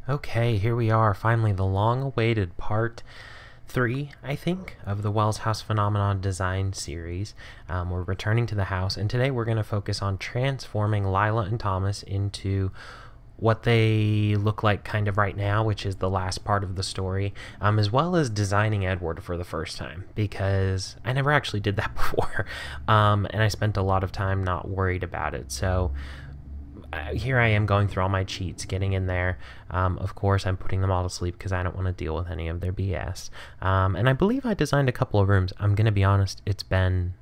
Okay, here we are, finally the long-awaited part 3, I think, of the Wells House Phenomenon design series. We're returning to the house, and today we're going to focus on transforming Lila and Thomas into what they look like kind of right now, which is the last part of the story, as well as designing Edward for the first time, because I never actually did that before, and I spent a lot of time not worried about it. So here I am going through all my cheats, getting in there. Of course, I'm putting them all to sleep because I don't want to deal with any of their BS. And I believe I designed a couple of rooms. I'm going to be honest, it's been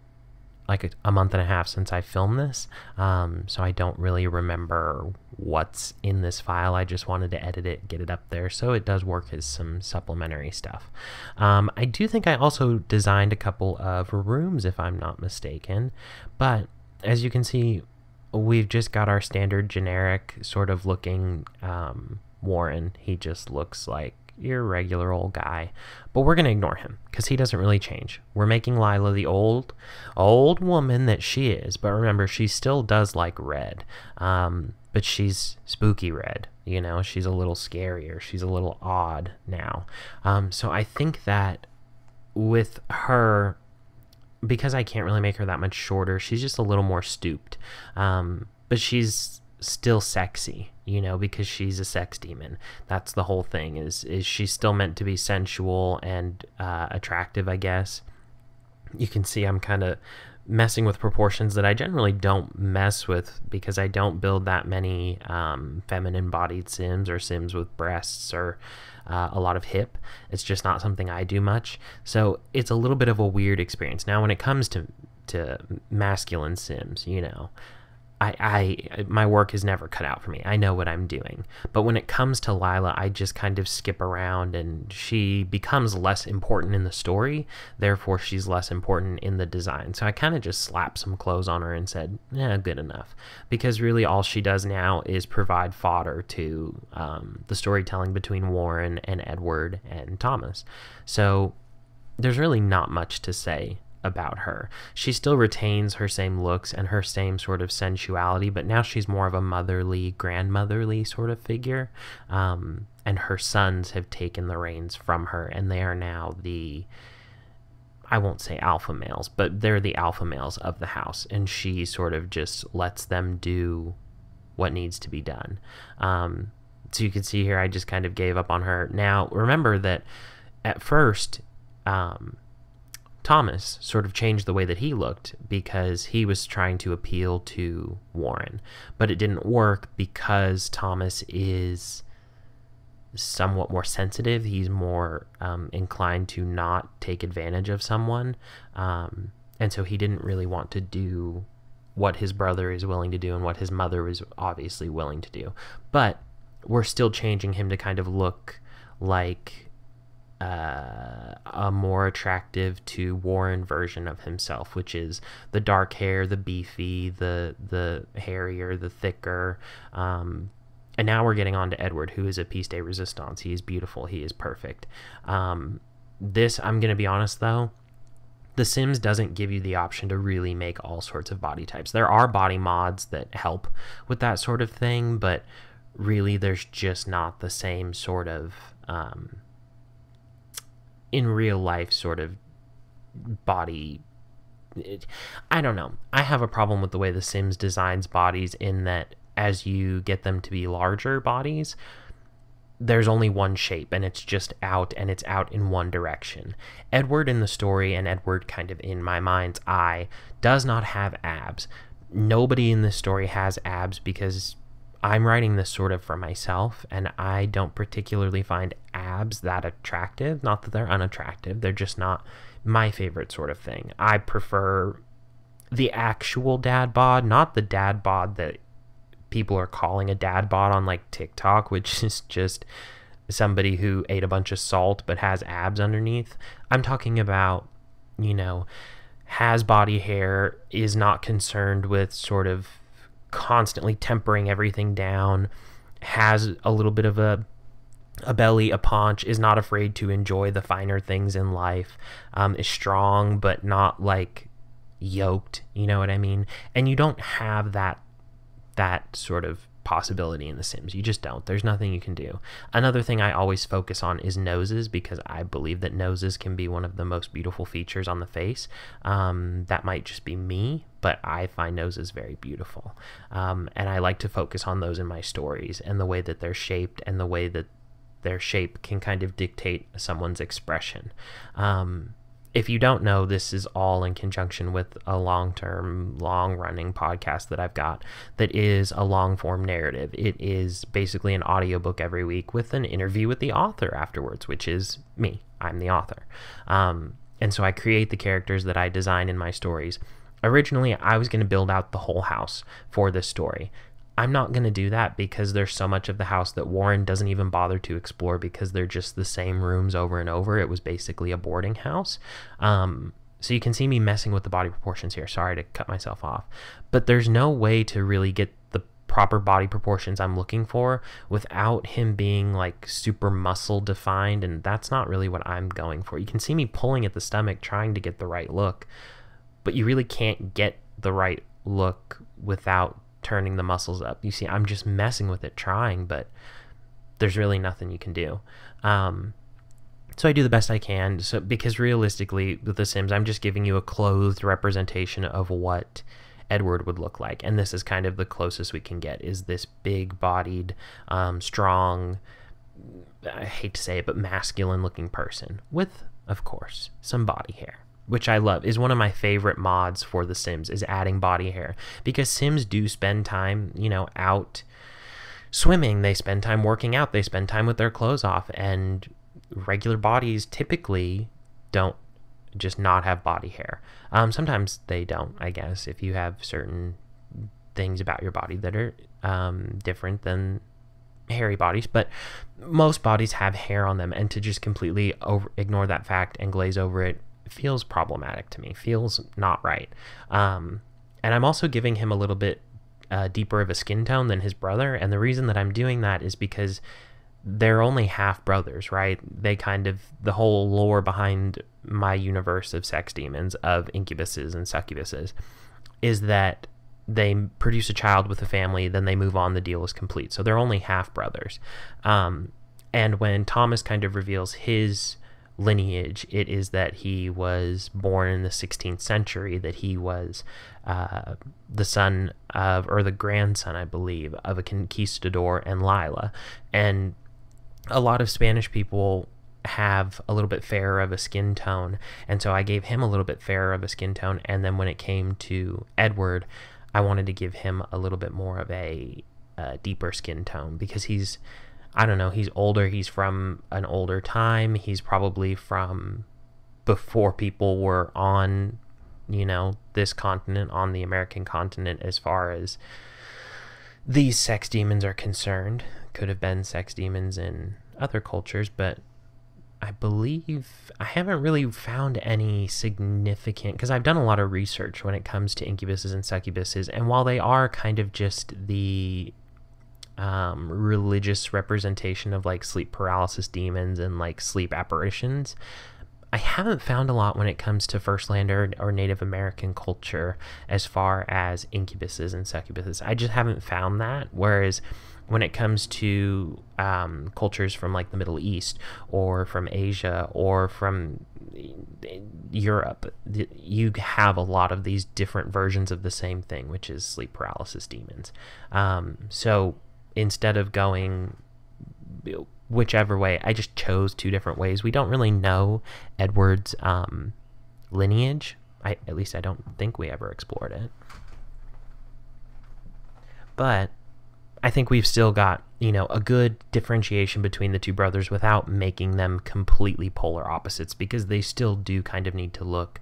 like a month and a half since I filmed this, so I don't really remember what's in this file. I just wanted to edit it, get it up there, so it does work as some supplementary stuff. I do think I also designed a couple of rooms, if I'm not mistaken, but as you can see, we've just got our standard generic sort of looking Warren. He just looks like your regular old guy, but we're going to ignore him because he doesn't really change. We're making Lila the old woman that she is, but remember, she still does like red, but she's spooky red. You know, she's a little scarier. She's a little odd now. So I think that with her, because I can't really make her that much shorter, she's just a little more stooped. But she's still sexy, you know, because she's a sex demon. That's the whole thing, is she's still meant to be sensual and attractive, I guess. You can see I'm kind of messing with proportions that I generally don't mess with because I don't build that many feminine bodied Sims or Sims with breasts or a lot of hip. It's just not something I do much, so it's a little bit of a weird experience. Now when it comes to masculine Sims, you know, my work is never cut out for me. I know what I'm doing. But when it comes to Lila, I just kind of skip around, and she becomes less important in the story. Therefore, she's less important in the design. So I kind of just slapped some clothes on her and said, yeah, good enough. Because really all she does now is provide fodder to the storytelling between Warren and Edward and Thomas. So there's really not much to say about her. She still retains her same looks and her same sort of sensuality, but now she's more of a motherly, grandmotherly sort of figure, and her sons have taken the reins from her, and they are now the, I won't say alpha males, but they're the alpha males of the house, and she sort of just lets them do what needs to be done. So you can see here I just kind of gave up on her. Now remember that at first Thomas sort of changed the way that he looked because he was trying to appeal to Warren, but it didn't work because Thomas is somewhat more sensitive. He's more inclined to not take advantage of someone, and so he didn't really want to do what his brother is willing to do and what his mother is obviously willing to do. But we're still changing him to kind of look like a more attractive to Warren version of himself, which is the dark hair, the beefy, the hairier, the thicker. And now we're getting on to Edward, who is a piece de resistance. He is beautiful. He is perfect. This, I'm going to be honest though, The Sims doesn't give you the option to really make all sorts of body types. There are body mods that help with that sort of thing, but really there's just not the same sort of in real life sort of body. I don't know. I have a problem with the way The Sims designs bodies, in that as you get them to be larger bodies, there's only one shape, and it's just out, and it's out in one direction. Edward in the story, and Edward kind of in my mind's eye, does not have abs. Nobody in this story has abs because I'm writing this sort of for myself, and I don't particularly find abs that attractive. Not that they're unattractive, they're just not my favorite sort of thing. I prefer the actual dad bod, not the dad bod that people are calling a dad bod on like TikTok, which is just somebody who ate a bunch of salt but has abs underneath. I'm talking about, you know, has body hair, is not concerned with sort of constantly tempering everything down, has a little bit of a belly, a paunch, is not afraid to enjoy the finer things in life, is strong but not like yoked, you know what I mean? And you don't have that sort of possibility in The Sims. You just don't. There's nothing you can do. Another thing I always focus on is noses, because I believe that noses can be one of the most beautiful features on the face. That might just be me, but I find noses very beautiful. And I like to focus on those in my stories, and the way that they're shaped, and the way that their shape can kind of dictate someone's expression. If you don't know, this is all in conjunction with a long-term, long-running podcast that I've got that is a long-form narrative. It is basically an audiobook every week with an interview with the author afterwards, which is me. I'm the author. And so I create the characters that I design in my stories. Originally, I was going to build out the whole house for this story. I'm not going to do that because there's so much of the house that Warren doesn't even bother to explore, because they're just the same rooms over and over. It was basically a boarding house. So you can see me messing with the body proportions here. Sorry to cut myself off. But there's no way to really get the proper body proportions I'm looking for without him being like super muscle defined, and that's not really what I'm going for. You can see me pulling at the stomach trying to get the right look, but you really can't get the right look without turning the muscles up. You see, I'm just messing with it, trying, but there's really nothing you can do. So I do the best I can. So because realistically, with The Sims, I'm just giving you a clothed representation of what Edward would look like, and this is kind of the closest we can get, is this big-bodied, strong, I hate to say it, but masculine-looking person with, of course, some body hair, which I love. Is one of my favorite mods for The Sims, is adding body hair, because Sims do spend time, you know, out swimming, they spend time working out, they spend time with their clothes off, and regular bodies typically don't just not have body hair. Sometimes they don't, I guess, if you have certain things about your body that are different than hairy bodies, but most bodies have hair on them, and to just completely ignore that fact and glaze over it feels problematic to me, feels not right. And I'm also giving him a little bit deeper of a skin tone than his brother, and the reason that I'm doing that is because they're only half brothers, right? They kind of, the whole lore behind my universe of sex demons, of incubuses and succubuses, is that they produce a child with a family, then they move on, the deal is complete. So they're only half brothers. And when Thomas kind of reveals his lineage, it is that he was born in the 16th century, that he was the son of, or the grandson, I believe, of a conquistador and Lila. And a lot of Spanish people have a little bit fairer of a skin tone, and so I gave him a little bit fairer of a skin tone. And then when it came to Edward, I wanted to give him a little bit more of a deeper skin tone, because he's, I don't know, he's older, he's from an older time, he's probably from before people were on, you know, this continent, on the American continent, as far as these sex demons are concerned. Could have been sex demons in other cultures, but I believe I haven't really found any significant, because I've done a lot of research when it comes to incubuses and succubuses, and while they are kind of just the religious representation of like sleep paralysis demons and like sleep apparitions, I haven't found a lot when it comes to First Lander or Native American culture as far as incubuses and succubuses. I just haven't found that. Whereas when it comes to cultures from like the Middle East or from Asia or from Europe, you have a lot of these different versions of the same thing, which is sleep paralysis demons. So instead of going whichever way, I just chose two different ways. We don't really know Edward's lineage. At least I don't think we ever explored it. But I think we've still got, you know, a good differentiation between the two brothers without making them completely polar opposites, because they still do kind of need to look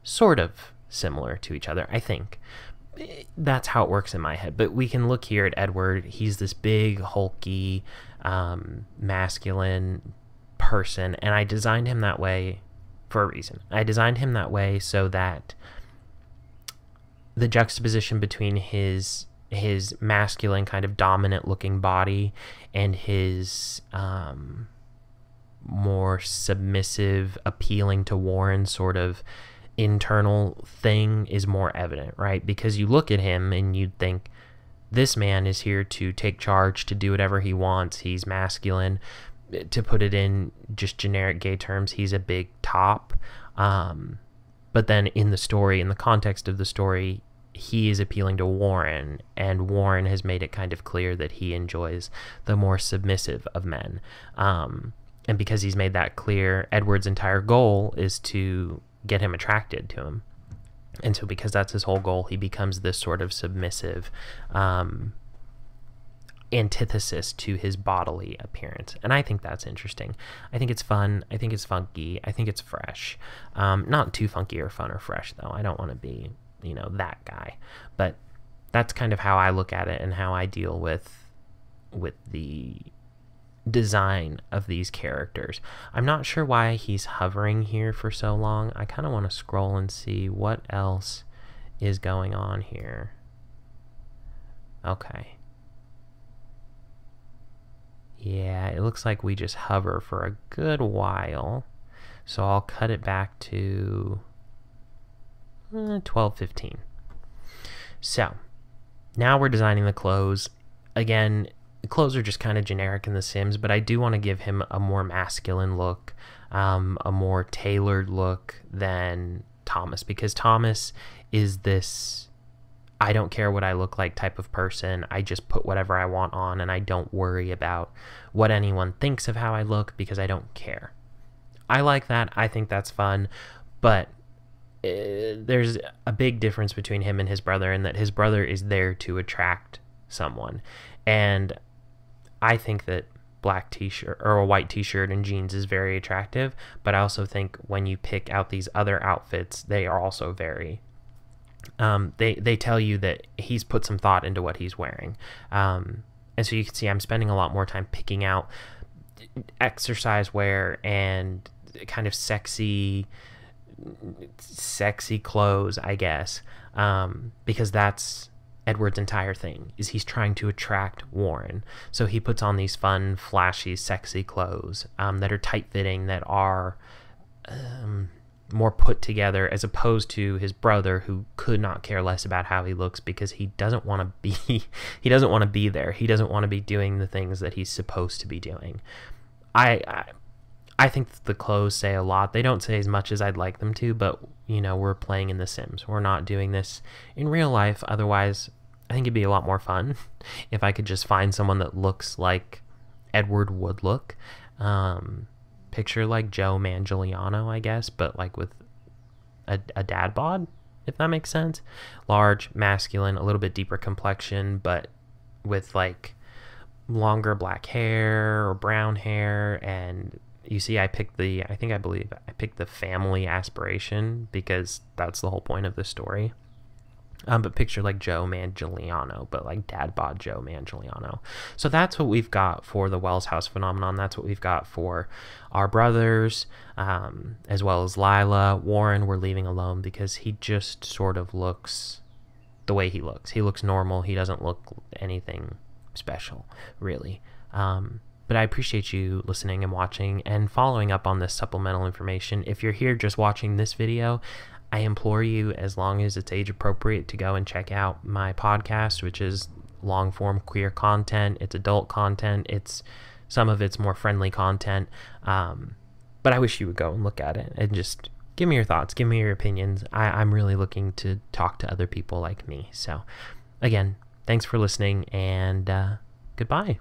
sort of similar to each other, I think. That's how it works in my head. But we can look here at Edward. He's this big, hulky, masculine person, and I designed him that way for a reason. I designed him that way so that the juxtaposition between his masculine, kind of dominant looking body and his more submissive, appealing to Warren sort of internal thing is more evident, right? Because you look at him and you'd think, This man is here to take charge, to do whatever he wants. He's masculine. To put it in just generic gay terms, he's a big top. But then in the story, in the context of the story, he is appealing to Warren, and Warren has made it kind of clear that he enjoys the more submissive of men. And because he's made that clear, Edward's entire goal is to get him attracted to him. And so because that's his whole goal, he becomes this sort of submissive antithesis to his bodily appearance. And I think that's interesting. I think it's fun. I think it's funky. I think it's fresh. Not too funky or fun or fresh, though. I don't want to be, that guy. But that's kind of how I look at it and how I deal with the design of these characters. I'm not sure why he's hovering here for so long. I kind of want to scroll and see what else is going on here. Okay. Yeah, it looks like we just hover for a good while. So I'll cut it back to 12:15. So now we're designing the clothes. Again, the clothes are just kind of generic in The Sims, but I do want to give him a more masculine look, a more tailored look than Thomas, because Thomas is this I don't care what I look like type of person. I just put whatever I want on, and I don't worry about what anyone thinks of how I look because I don't care. I like that. I think that's fun, but there's a big difference between him and his brother in that his brother is there to attract someone. And I think that black t-shirt or a white t-shirt and jeans is very attractive, but I also think when you pick out these other outfits, they are also very they tell you that he's put some thought into what he's wearing. And so you can see I'm spending a lot more time picking out exercise wear and kind of sexy clothes, I guess, because that's Edward's entire thing, is he's trying to attract Warren. So he puts on these fun, flashy, sexy clothes that are tight-fitting, that are more put together, as opposed to his brother, who could not care less about how he looks because he doesn't want to be he doesn't want to be there. He doesn't want to be doing the things that he's supposed to be doing. I think the clothes say a lot. They don't say as much as I'd like them to, but we're playing in The Sims. We're not doing this in real life. Otherwise, I think it'd be a lot more fun if I could just find someone that looks like Edward would look. Picture like Joe Manganiello, I guess, but like with a dad bod, if that makes sense. Large, masculine, a little bit deeper complexion, but with like longer black hair or brown hair. And you see, I believe I picked the family aspiration because that's the whole point of the story. But picture like Joe Manganiello, but like dad bod Joe Manganiello. So that's what we've got for the Wells House phenomenon. That's what we've got for our brothers, as well as Lila. Warren we're leaving alone because he just sort of looks the way he looks. He looks normal. He doesn't look anything special, really. But I appreciate you listening and watching and following up on this supplemental information. If you're here just watching this video, I implore you, as long as it's age appropriate, to go and check out my podcast, which is long form queer content. It's adult content. Some of it's more friendly content. But I wish you would go and look at it and just give me your thoughts. Give me your opinions. I'm really looking to talk to other people like me. So again, thanks for listening, and goodbye.